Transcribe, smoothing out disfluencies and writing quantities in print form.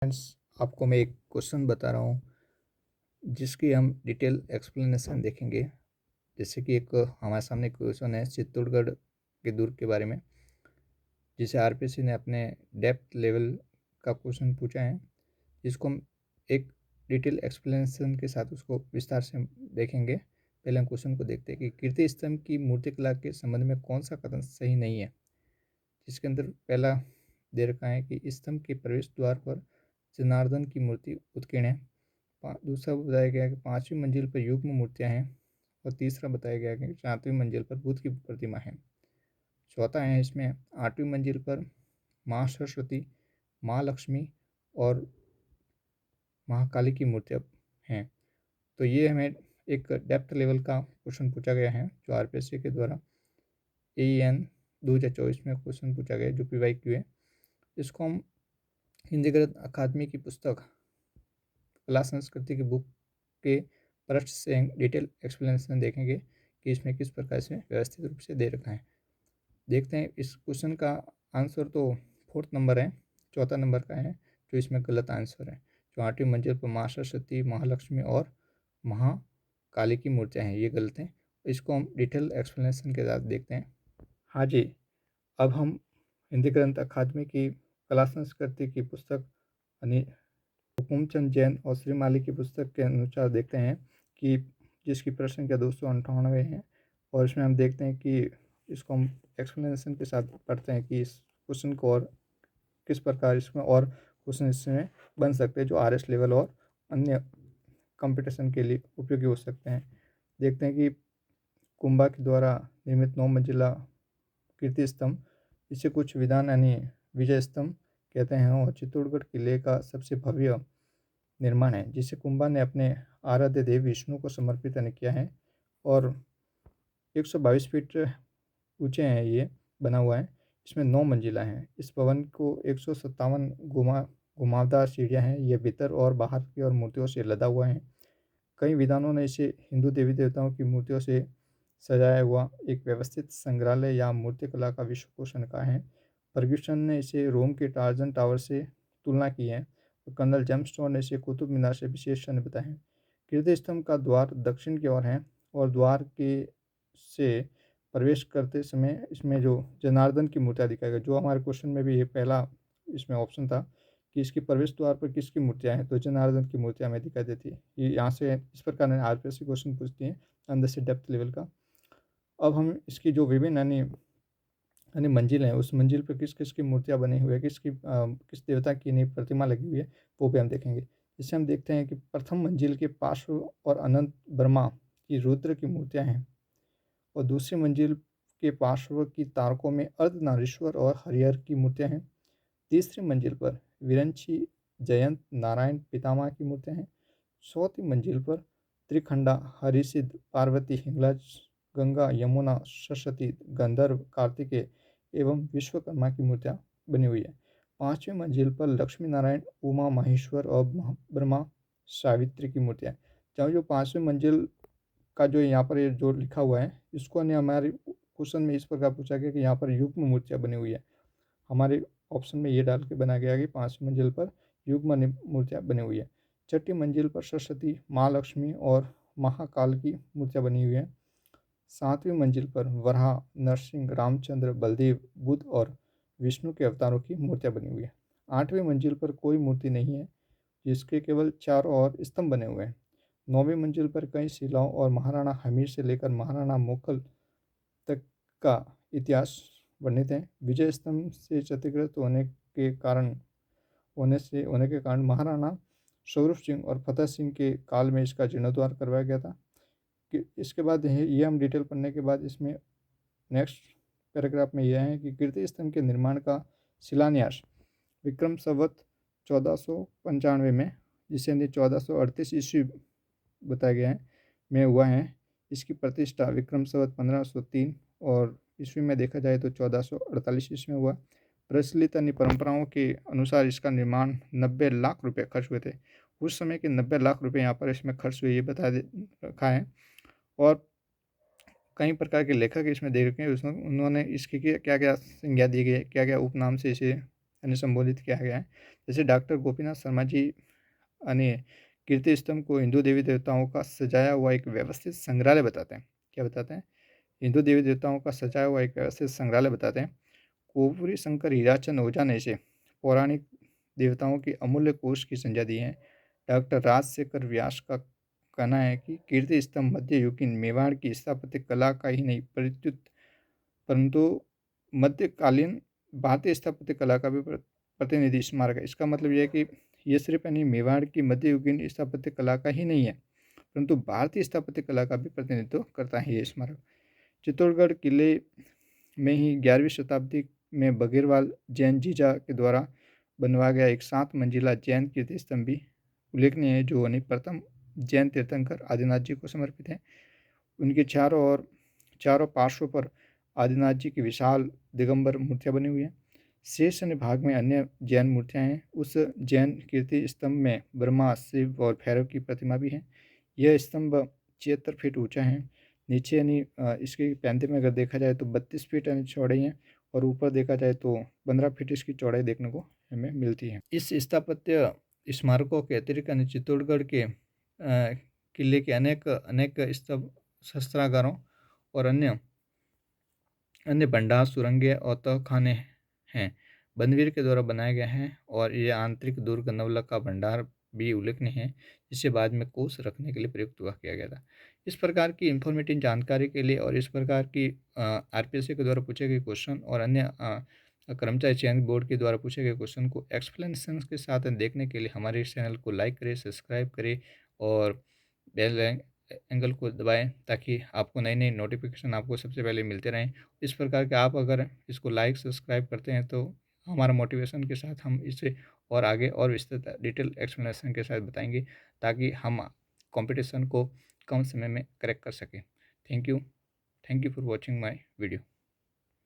Friends, आपको मैं एक क्वेश्चन बता रहा हूँ जिसकी हम डिटेल एक्सप्लेनेशन देखेंगे। जैसे कि एक हमारे सामने क्वेश्चन है चित्तौड़गढ़ के दुर्ग के बारे में, जिसे आरपीएससी ने अपने डेप्थ लेवल का क्वेश्चन पूछा है, जिसको हम एक डिटेल एक्सप्लेनेशन के साथ उसको विस्तार से देखेंगे। पहले हम क्वेश्चन को देखते हैं कि कीर्ति स्तंभ की मूर्तिकला के संबंध में कौन सा कथन सही नहीं है। जिसके अंदर पहला दे रखा है कि स्तंभ के प्रवेश द्वार पर जनार्दन की मूर्ति उत्कीर्ण है। दूसरा बताया गया कि 5वीं मंजिल पर युग्म मूर्तियां हैं। और तीसरा बताया गया कि 4वीं मंजिल पर बुद्ध की प्रतिमा है। चौथा है इसमें 8वीं मंजिल पर माँ सरस्वती, माँ लक्ष्मी और महाकाली की मूर्तियाँ हैं। तो ये हमें एक डेप्थ लेवल का क्वेश्चन पूछा गया है, जो आरपीएससी के द्वारा AEN 2024 में क्वेश्चन पूछा गया, जो PYQ है। इसको हम हिंदी गणित अकादमी की पुस्तक कला संस्कृति की बुक के पृष्ठ से डिटेल एक्सप्लेनेशन देखेंगे कि इसमें किस प्रकार से व्यवस्थित रूप से दे रखा है। देखते हैं इस क्वेश्चन का आंसर तो 4th नंबर है, चौथा नंबर का है जो इसमें गलत आंसर है। जो 8वीं मंजिल पर माँ सरस्वती, महालक्ष्मी और महाकाली की मूर्तियाँ हैं, ये गलत हैं। इसको हम डिटेल एक्सप्लेनेशन के साथ देखते हैं। हाँ जी, अब हम हिंदी ग्रंथ अकादमी की कला संस्कृति की पुस्तक यानी हुकुमचंद जैन और श्रीमाली की पुस्तक के अनुसार देखते हैं कि जिसकी प्रश्न संख्या 298 है। और इसमें हम देखते हैं कि इसको हम एक्सप्लेनेशन के साथ पढ़ते हैं कि इस क्वेश्चन को और किस प्रकार इसमें और क्वेश्चन इसमें बन सकते हैं जो RS लेवल और अन्य कंपटीशन के लिए उपयोगी हो सकते हैं। देखते हैं कि कुंभा के द्वारा निर्मित 9 मंजिला कीर्ति स्तंभ, इसे कुछ विद्वान यानी विजय स्तंभ कहते हैं, और चित्तौड़गढ़ किले का सबसे भव्य निर्माण है, जिसे कुंभा ने अपने आराध्य देव विष्णु को समर्पित किया है। और 122 फीट ऊंचे हैं, ये बना हुआ है। इसमें 9 मंजिला हैं। इस भवन को 157 घुमावदार सीढ़ियाँ हैं। यह भीतर और बाहर की ओर मूर्तियों से लदा हुआ है। कई विद्वानों ने इसे हिंदू देवी देवताओं की मूर्तियों से सजाया हुआ एक व्यवस्थित संग्रहालय या मूर्तिकला का विश्वकोश कहा है। फर्ग्यूसन ने इसे रोम के टार्जन टावर से तुलना की है। और कर्नल जेम्सटोन ने इसे कुतुब मीनार से विशेष बताया है। कीर्ति स्तंभ का द्वार दक्षिण की ओर है, और द्वार के से प्रवेश करते समय इसमें जो जनार्दन की मूर्तियाँ दिखाई गई, जो हमारे क्वेश्चन में भी ये पहला इसमें ऑप्शन था कि इसके प्रवेश द्वार पर किसकी मूर्तियाँ हैं, तो जनार्दन की मूर्तियाँ हमें दिखाई देती है। ये यहाँ से इस प्रकार आरपीएससी क्वेश्चन पूछती हैं अंदर से डेप्थ लेवल का। अब हम इसकी जो विभिन्न यानी मंजिल है, उस मंजिल पर किस किस की मूर्तियाँ बनी हुई है, किस देवता की नहीं प्रतिमा लगी हुई है, वो भी हम देखेंगे। जिससे हम देखते हैं कि प्रथम मंजिल के पार्श्व और अनंत ब्रह्मा की रुद्र की मूर्तियाँ हैं, और दूसरी मंजिल के पार्श्व की तारकों में अर्धनारीश्वर और हरिहर की मूर्तियाँ हैं। तीसरी मंजिल पर विरंची, जयंत, नारायण, पितामह की मूर्तियाँ हैं। चौथी मंजिल पर त्रिखंडा, हरिसिद्ध, पार्वती, हिंगलाज, गंगा, यमुना, सरस्वती, गंधर्व, कार्तिकेय एवं विश्वकर्मा की मूर्तियाँ बनी हुई है। 5वीं मंजिल पर लक्ष्मी नारायण, उमा महेश्वर और ब्रह्मा सावित्री की मूर्तियाँ। चाहे जो 5वीं मंजिल का जो यहाँ पर ये जो लिखा हुआ है, इसको ने हमारे क्वेश्चन में इस प्रकार पूछा गया कि यहाँ पर युग्म मूर्तियाँ बनी हुई है। हमारे ऑप्शन में ये डाल के बनाया गया कि 5वीं मंजिल पर युग्म मूर्तियाँ बनी हुई है। छठी मंजिल पर सरस्वती, माँ लक्ष्मी और महाकाल की मूर्तियाँ बनी हुई है। 7वीं मंजिल पर वराह, नरसिंह, रामचंद्र, बलदेव, बुद्ध और विष्णु के अवतारों की मूर्तियाँ बनी हुई है। 8वीं मंजिल पर कोई मूर्ति नहीं है, जिसके केवल चारों ओर स्तंभ बने हुए हैं। 9वीं मंजिल पर कई शिलाओं और महाराणा हमीर से लेकर महाराणा मोकल तक का इतिहास वर्णित है। विजय स्तंभ से क्षतिग्रस्त होने के कारण महाराणा स्वरूप सिंह और फतेह सिंह के काल में इसका जीर्णोद्धार करवाया गया था। कि इसके बाद ये हम डिटेल पढ़ने के बाद इसमें नेक्स्ट पैराग्राफ में यह है कि कीर्ति स्तंभ के निर्माण का शिलान्यास विक्रम संवत 1495 में, जिसे 1438 ईस्वी बताया गया है, में हुआ है। इसकी प्रतिष्ठा विक्रम संवत 1503 और ईस्वी में देखा जाए तो 1448 ईस्वी में हुआ। प्रचलित अन्य परंपराओं के अनुसार इसका निर्माण 90 लाख रुपए खर्च हुए थे। उस समय के 90 लाख रुपए यहाँ पर इसमें खर्च हुए, ये बता रखा है। और कई प्रकार के लेखक इसमें दे रखे हैं, उसमें उन्होंने इसकी क्या क्या संज्ञा दी गई, क्या क्या उपनाम से इसे यानी संबोधित किया गया है। जैसे डॉक्टर गोपीनाथ शर्मा जी यानी कीर्ति स्तंभ को हिंदू देवी देवताओं का सजाया हुआ एक व्यवस्थित संग्रहालय बताते हैं। क्या बताते हैं? हिंदू देवी देवताओं का सजाया हुआ एक व्यवस्थित संग्रहालय बताते हैं। कोवरी शंकर हीराचंद ओझा ने इसे पौराणिक देवताओं की अमूल्य कोष की संज्ञा दी है। डॉक्टर राजशेखर व्यास का कहना है कि कीर्ति स्तंभ मध्ययुगीन मेवाड़ की स्थापत्य कला का ही नहीं परंतु मध्यकालीन भारतीय स्थापत्य कला का भी प्रतिनिधि स्मारक है। इसका मतलब यह है कि ये सिर्फ यानी मेवाड़ की मध्ययुगीन स्थापत्य कला का ही नहीं है, परंतु भारतीय स्थापत्य कला का भी प्रतिनिधित्व करता है ये स्मारक। चित्तौड़गढ़ किले में ही 11वीं शताब्दी में बघेरवाल जैन जीजा के द्वारा बनवाया गया एक 7 मंजिला जैन कीर्ति स्तंभ भी उल्लेखनीय है, जो प्रथम जैन तीर्थंकर आदिनाथ जी को समर्पित है। उनके चारों पार्श्वों पर आदिनाथ जी की विशाल दिगंबर मूर्तियां बनी हुई हैं। शेष अन्य भाग में अन्य जैन मूर्तियां हैं। उस जैन कीर्ति स्तंभ में ब्रह्मा, शिव और भैरव की प्रतिमा भी है। यह स्तंभ 76 फीट ऊंचा है। नीचे यानी इसके पैंते में अगर देखा जाए तो 32 फीट यानी चौड़ाई है, और ऊपर देखा जाए तो 15 फीट इसकी चौड़ाई देखने को हमें मिलती है। इस स्थापत्य स्मारकों के अतिरिक्त यानी चित्तौड़गढ़ के किले के अनेक अनेक स्तंभ शस्त्रागारों और अन्य भंडार, सुरंगें और तहखाने हैं, बनवीर के द्वारा बनाए गए हैं। और ये आंतरिक दुर्ग नवलख का भंडार भी उल्लेखनीय है, जिसे बाद में कोष रखने के लिए प्रयुक्त हुआ किया गया था। इस प्रकार की इंफॉर्मेटिव जानकारी के लिए और इस प्रकार की आरपीएससी के द्वारा पूछे गए क्वेश्चन और अन्य कर्मचारी चयन बोर्ड के द्वारा पूछे गए क्वेश्चन को एक्सप्लेनेशन के साथ देखने के लिए हमारे इस चैनल को लाइक करें, सब्सक्राइब करें और बेल एंगल को दबाएं, ताकि आपको नई नई नोटिफिकेशन आपको सबसे पहले मिलते रहें। इस प्रकार के आप अगर इसको लाइक सब्सक्राइब करते हैं तो हमारा मोटिवेशन के साथ हम इसे और आगे और विस्तृत डिटेल एक्सप्लेनेशन के साथ बताएंगे, ताकि हम कंपटीशन को कम समय में करेक्ट कर सकें। Thank you for watching my video.